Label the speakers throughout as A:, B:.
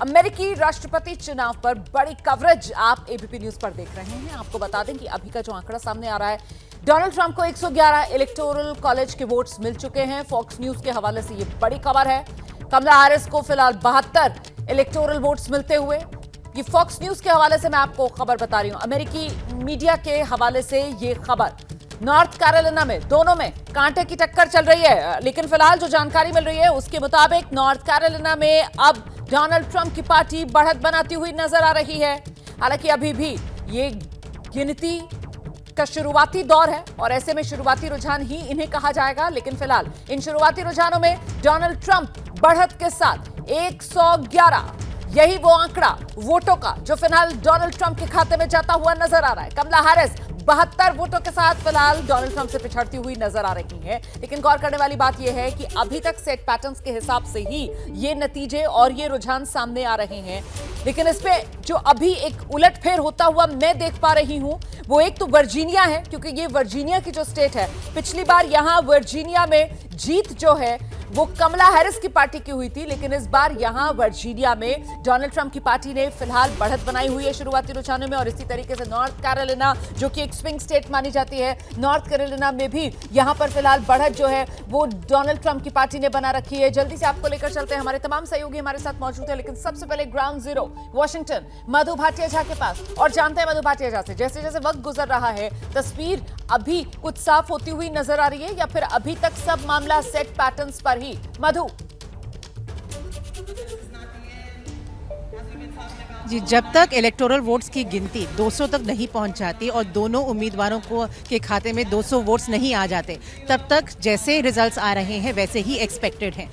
A: अमेरिकी राष्ट्रपति चुनाव पर बड़ी कवरेज आप एबीपी न्यूज पर देख रहे हैं। आपको बता दें कि अभी का जो आंकड़ा सामने आ रहा है, डोनाल्ड ट्रंप को 111 इलेक्टोरल कॉलेज के वोट्स मिल चुके हैं। फॉक्स न्यूज के हवाले से ये बड़ी खबर है। कमला हैरिस को फिलहाल 72 इलेक्टोरल वोट्स मिलते हुए, ये फॉक्स न्यूज के हवाले से मैं आपको खबर बता रही हूं। अमेरिकी मीडिया के हवाले से ये खबर नॉर्थ कैरोलिना में दोनों में कांटे की टक्कर चल रही है, लेकिन फिलहाल जो जानकारी मिल रही है उसके मुताबिक नॉर्थ कैरोलिना में अब डोनाल्ड ट्रंप की पार्टी बढ़त बनाती हुई नजर आ रही है। हालांकि अभी भी ये गिनती का शुरुआती दौर है और ऐसे में शुरुआती रुझान ही इन्हें कहा जाएगा, लेकिन फिलहाल इन शुरुआती रुझानों में डोनाल्ड ट्रंप बढ़त के साथ 111, यही वो आंकड़ा वोटों का जो फिलहाल डोनाल्ड ट्रंप के खाते में जाता हुआ नजर आ रहा है। कमला हैरिस 72 वोटों के साथ फिलहाल डोनाल्ड ट्रंप से पिछड़ती हुई नजर आ रही हैं। लेकिन गौर करने वाली बात यह है कि अभी तक सेट पैटर्न्स के हिसाब से ही ये नतीजे और ये रुझान सामने आ रहे हैं। लेकिन इस पे जो अभी एक उलटफेर होता हुआ मैं देख पा रही हूं वो एक तो वर्जीनिया है, क्योंकि ये वर्जीनिया की जो स्टेट है, पिछली बार यहां वर्जीनिया में जीत जो है वो कमला हैरिस की पार्टी की हुई थी, लेकिन इस बार यहां वर्जीनिया में डोनाल्ड ट्रंप की पार्टी ने फिलहाल बढ़त बनाई हुई है शुरुआती रुझानों में। और इसी तरीके से नॉर्थ कैरोलिना जो कि एक स्विंग स्टेट मानी जाती है, नॉर्थ कैरोलिना में भी यहां पर फिलहाल बढ़त जो है वो डोनाल्ड ट्रंप की पार्टी ने बना रखी है। जल्दी से आपको लेकर चलते हैं, हमारे तमाम सहयोगी हमारे साथ मौजूद है, लेकिन सबसे पहले ग्राउंड जीरो वॉशिंगटन मधु भाटिया झा के पास, और जानते हैं मधु भाटिया झा से जैसे जैसे वक्त गुजर रहा है तस्वीर अभी कुछ साफ होती हुई नजर आ रही है या फिर अभी तक सब मामला सेट पैटर्न्स पर ही? मधु
B: जी, जब तक इलेक्टोरल वोट्स की गिनती 200 तक नहीं पहुंच जाती और दोनों उम्मीदवारों को के खाते में 200 वोट्स नहीं आ जाते, तब तक जैसे रिजल्ट्स आ रहे हैं वैसे ही एक्सपेक्टेड हैं।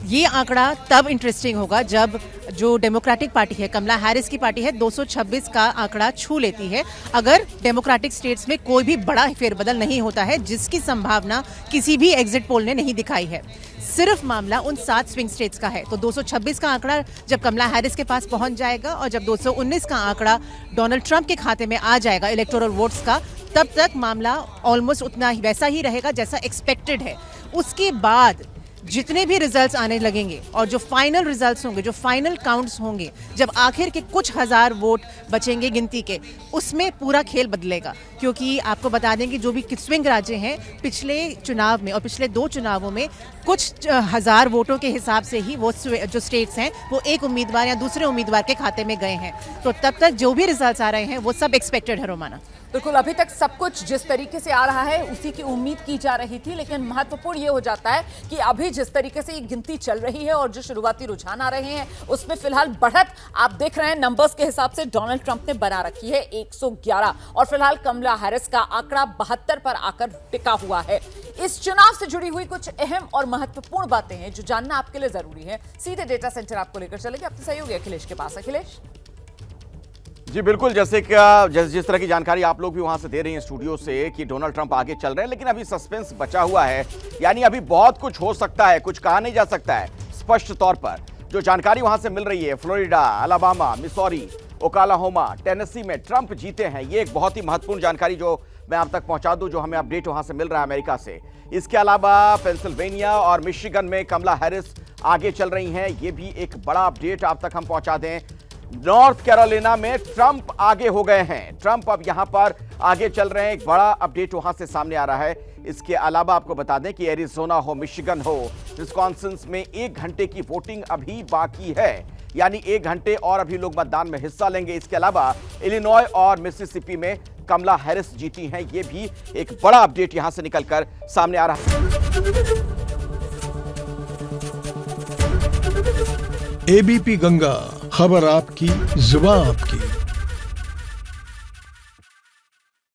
B: ये आंकड़ा तब इंटरेस्टिंग होगा जब जो डेमोक्रेटिक पार्टी है, कमला हैरिस की पार्टी है, 226 का आंकड़ा छू लेती है, अगर डेमोक्रेटिक स्टेट्स में कोई भी बड़ा फेरबदल नहीं होता है, जिसकी संभावना किसी भी एग्जिट पोल ने नहीं दिखाई है। सिर्फ मामला उन 7 स्विंग स्टेट्स का है। तो 226 का आंकड़ा जब कमला हैरिस के पास पहुंच जाएगा और जब 219 का आंकड़ा डोनाल्ड ट्रंप के खाते में आ जाएगा इलेक्टोरल वोट्स का, तब तक मामला ऑलमोस्ट उतना ही वैसा ही रहेगा जैसा एक्सपेक्टेड है। उसके बाद जितने भी रिजल्ट्स आने लगेंगे और जो फाइनल रिजल्ट्स होंगे, जो फाइनल काउंट्स होंगे, जब आखिर के कुछ हजार वोट बचेंगे गिनती के, उसमें पूरा खेल बदलेगा। क्योंकि आपको बता दें कि जो भी स्विंग राज्य हैं, पिछले चुनाव में और पिछले 2 चुनावों में कुछ हजार वोटों के हिसाब से ही वो जो स्टेट्स हैं वो एक उम्मीदवार या दूसरे उम्मीदवार के खाते में गए हैं। तो तब तक जो भी रिजल्ट्स आ रहे हैं वो सब एक्सपेक्टेड है रोमाना।
A: बिल्कुल, अभी तक सब कुछ जिस तरीके से आ रहा है उसी की उम्मीद की जा रही थी, लेकिन महत्वपूर्ण ये हो जाता है कि अभी जिस तरीके से ये गिनती चल रही है और जो शुरुआती रुझान आ रहे हैं उसमें फिलहाल बढ़त आप देख रहे हैं नंबर्स के हिसाब से डोनाल्ड ट्रंप ने बना रखी है 111, और फिलहाल कमला हैरिस का आंकड़ा 72 पर आकर टिका हुआ है। इस चुनाव से जुड़ी हुई कुछ अहम और महत्वपूर्ण बातें हैं जो जानना आपके लिए जरूरी है। सीधे डेटा सेंटर आपको लेकर चलेंगे अपने सहयोगी अखिलेश के पास। अखिलेश
C: जी बिल्कुल, जैसे जिस तरह की जानकारी आप लोग भी वहां से दे रही हैं स्टूडियो से कि डोनाल्ड ट्रंप आगे चल रहे हैं, लेकिन अभी सस्पेंस बचा हुआ है। यानी अभी बहुत कुछ हो सकता है, कुछ कहा नहीं जा सकता है स्पष्ट तौर पर। जो जानकारी वहां से मिल रही है, Florida, Alabama, Missouri, Oklahoma, Tennessee में ट्रंप जीते हैं। ये एक बहुत ही महत्वपूर्ण जानकारी जो मैं आप तक पहुंचा दूं, जो हमें अपडेट वहां से मिल रहा है अमेरिका से। इसके अलावा पेंसिल्वेनिया और मिशिगन में कमला हैरिस आगे चल रही हैं। ये भी एक बड़ा अपडेट आप तक हम पहुंचा दें। नॉर्थ कैरोलिना में ट्रंप आगे हो गए हैं, ट्रंप अब यहां पर आगे चल रहे हैं। एक बड़ा अपडेट वहां से सामने आ रहा है। इसके अलावा आपको बता दें कि एरिजोना हो, मिशिगन हो, विस्कॉन्सिन में 1 घंटे की वोटिंग अभी बाकी है, यानी 1 घंटे और अभी लोग मतदान में हिस्सा लेंगे। इसके अलावा इलिनॉय और मिसिसिपी में कमला हैरिस जीती हैं। यह भी एक बड़ा अपडेट यहां से निकलकर सामने आ रहा है।
D: एबीपी गंगा, खबर आपकी, जुबान आपकी।